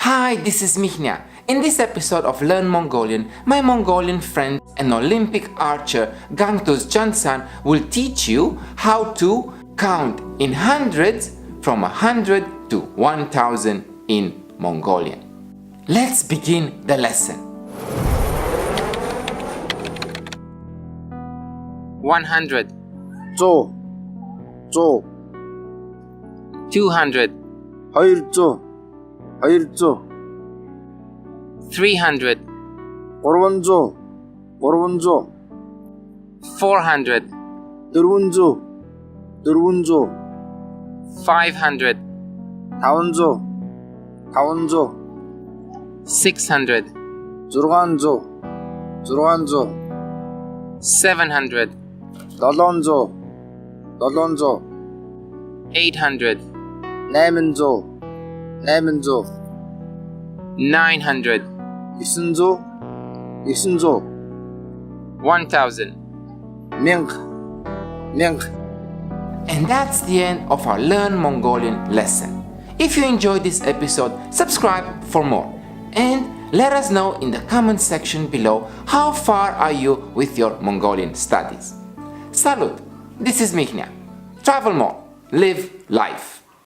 Hi, this is Mihnea. In this episode of Learn Mongolian, my Mongolian friend and Olympic archer Gangtugs Jantsan will teach you how to count in hundreds from 100 to 1000 in Mongolian. Let's begin the lesson. 100, 조, 200, 하일조, 300, 오르원조, 400, 드르운조, 500, 다운조, 600, 주르간조, 700, 널런조, 800, 나ym조, 900, 익순조, 1000. myanga. And that's the end of our Learn Mongolian lesson. If you enjoyed this episode, subscribe for more. And let us know in the comment section below how far are you with your Mongolian studies. Salut! This is Mihnea. Travel more. Live life.